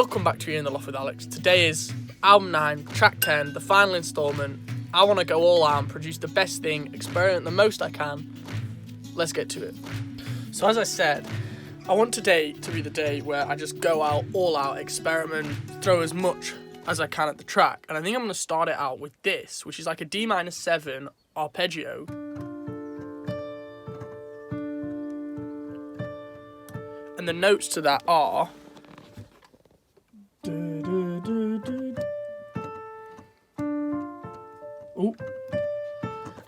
Welcome back to You in the Loft with Alex. Today is album 9, track 10, the final instalment. I want to go all out and produce the best thing, experiment the most I can. Let's get to it. So as I said, I want today to be the day where I just go out, all out, experiment, throw as much as I can at the track. And I think I'm going to start it out with this, which is like a D-7 arpeggio. And the notes to that are... Ooh.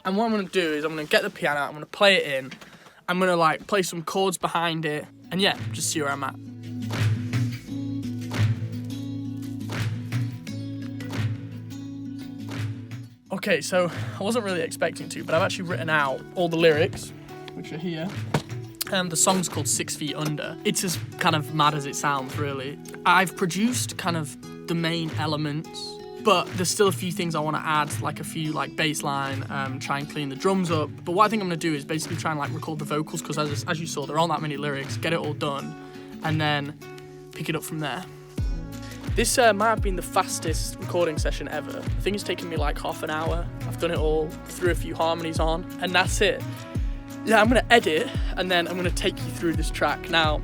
And what I'm going to do is I'm going to get the piano out, I'm going to play it in, I'm going to like play some chords behind it, and yeah, just see where I'm at. Okay, so I wasn't really expecting to, but I've actually written out all the lyrics, which are here. The song's called 6 Feet Under. It's as kind of mad as it sounds, really. I've produced kind of the main elements, but there's still a few things I want to add, like a few like bass line, try and clean the drums up. But what I think I'm going to do is basically try and like record the vocals, because as you saw, there aren't that many lyrics, get it all done, and then pick it up from there. This might have been the fastest recording session ever. I think it's taken me like half an hour. I've done it all, threw a few harmonies on, and that's it. Yeah, I'm going to edit, and then I'm going to take you through this track. Now,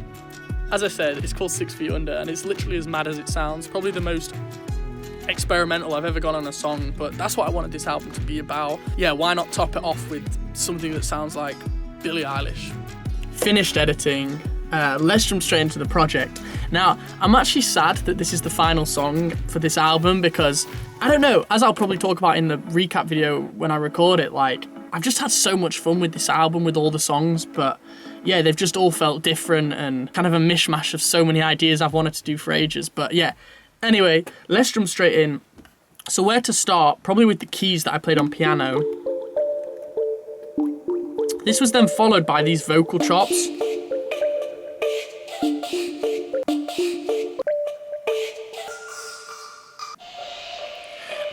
as I said, it's called 6 Feet Under, and it's literally as mad as it sounds. Probably the most experimental I've ever gone on a song, but that's what I wanted this album to be about. Yeah, why not top it off with something that sounds like BILLIE EILISH? Finished editing, let's jump straight into the project. Now, I'm actually sad that this is the final song for this album, because, I don't know, as I'll probably talk about in the recap video when I record it, like, I've just had so much fun with this album, with all the songs, but yeah, they've just all felt different and kind of a mishmash of so many ideas I've wanted to do for ages. But yeah, anyway, let's jump straight in. So where to start? Probably with the keys that I played on piano. This was then followed by these vocal chops.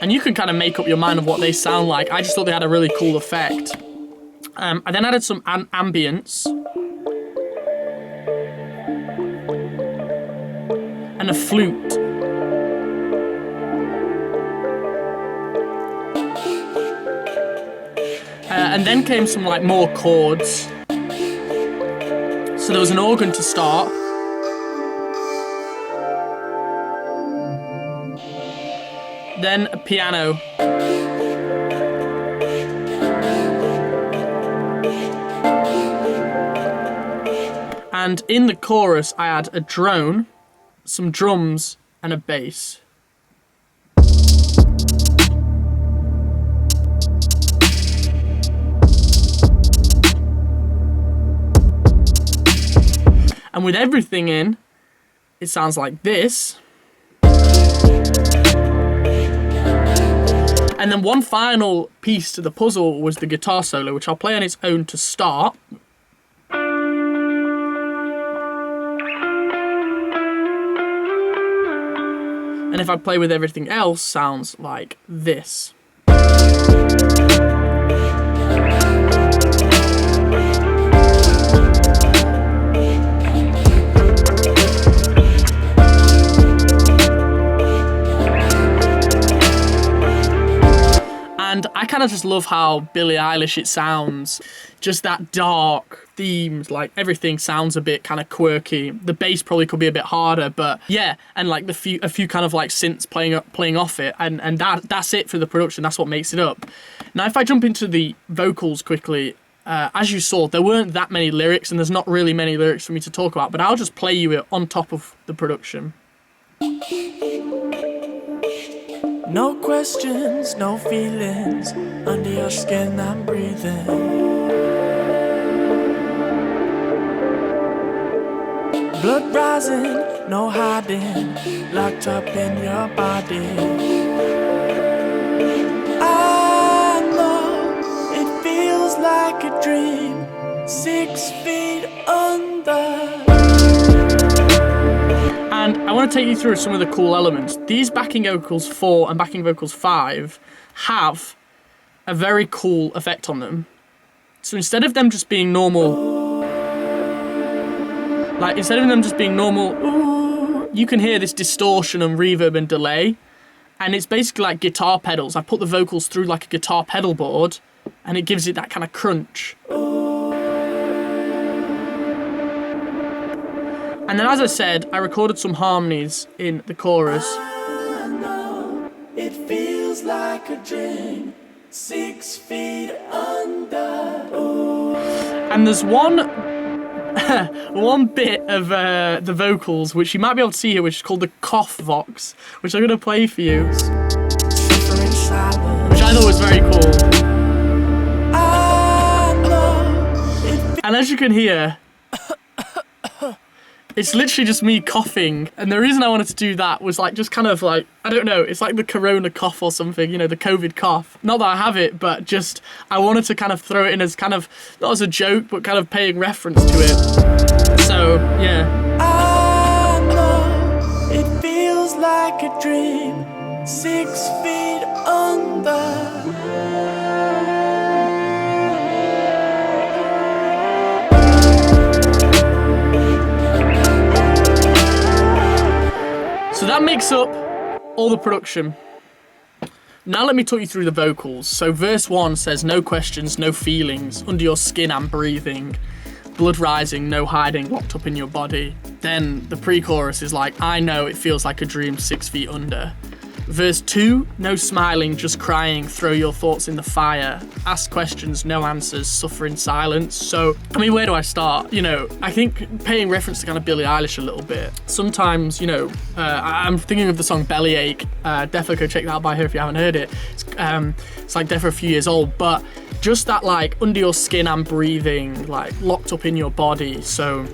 And you can kind of make up your mind of what they sound like. I just thought they had a really cool effect. I then added some ambience. And a flute. And then came some like more chords. So there was an organ to start. Then a piano. And in the chorus, I had a drone, some drums, and a bass. And with everything in, it sounds like this. And then one final piece to the puzzle was the guitar solo, which I'll play on its own to start. And if I play with everything else, sounds like this. And I kind of just love how BILLIE EILISH it sounds. Just that dark themes, like everything sounds a bit kind of quirky. The bass probably could be a bit harder, but yeah, and like a few kind of like synths playing off it, and that's it for the production. That's what makes it up. Now, if I jump into the vocals quickly, as you saw, there weren't that many lyrics, and there's not really many lyrics for me to talk about, but I'll just play you it on top of the production. No questions, no feelings, under your skin I'm breathing. Blood rising, no hiding, locked up in your body. I know it feels like a dream, 6 feet under. And I want to take you through some of the cool elements. These backing vocals 4 and backing vocals 5 have a very cool effect on them. So instead of them just being normal, ooh, you can hear this distortion and reverb and delay, and it's basically like guitar pedals. I put the vocals through like a guitar pedal board, and it gives it that kind of crunch. And then, as I said, I recorded some harmonies in the chorus. I know it feels like a dream, 6 feet under. Ooh. And there's one bit of the vocals which you might be able to see here, which is called the cough vox, which I'm going to play for you, which I thought was very cool. And as you can hear, it's literally just me coughing, and the reason I wanted to do that was like just kind of like, I don't know, it's like the corona cough or something, you know, the COVID cough. Not that I have it, but just I wanted to kind of throw it in as kind of, not as a joke, but kind of paying reference to it. So, yeah. I know it feels like a dream, 6 feet under. So that makes up all the production. Now let me talk you through the vocals. So verse 1 says, no questions, no feelings, under your skin I'm breathing, blood rising, no hiding, locked up in your body. Then the pre-chorus is like, I know it feels like a dream 6 feet under. Verse 2, no smiling, just crying, throw your thoughts in the fire, ask questions, no answers, suffer in silence. So, I mean, where do I start? You know, I think paying reference to kind of Billie Eilish a little bit. Sometimes, you know, I'm thinking of the song Bellyache. Defo, go check that out by her if you haven't heard it. It's like Defo a few years old, but just that like, under your skin I'm breathing, like locked up in your body. So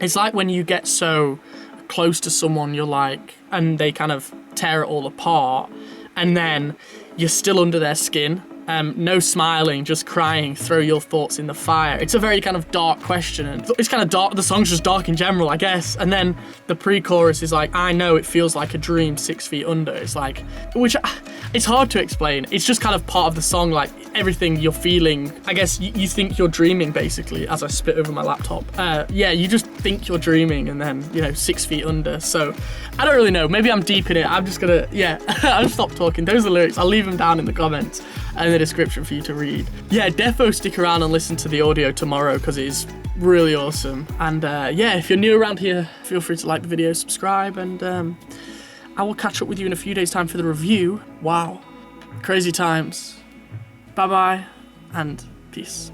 it's like when you get so close to someone, you're like, and they kind of tear it all apart, and then you're still under their skin. No smiling, just crying, throw your thoughts in the fire. It's a very kind of dark question, and it's kind of dark, the song's just dark in general, I guess. And then the pre-chorus is like, I know it feels like a dream 6 feet under. It's like, which, it's hard to explain. It's just kind of part of the song, like everything you're feeling. I guess you think you're dreaming, basically, as I spit over my laptop. Yeah, you just think you're dreaming, and then, you know, 6 feet under. So I don't really know, maybe I'm deep in it. I'm just gonna, yeah, I'll stop talking. Those are the lyrics, I'll leave them down in the comments and in the description for you to read. Yeah, defo stick around and listen to the audio tomorrow, because it is really awesome. And yeah, if you're new around here, feel free to like the video, subscribe, and I will catch up with you in a few days' time for the review. Wow, crazy times. Bye bye, and peace.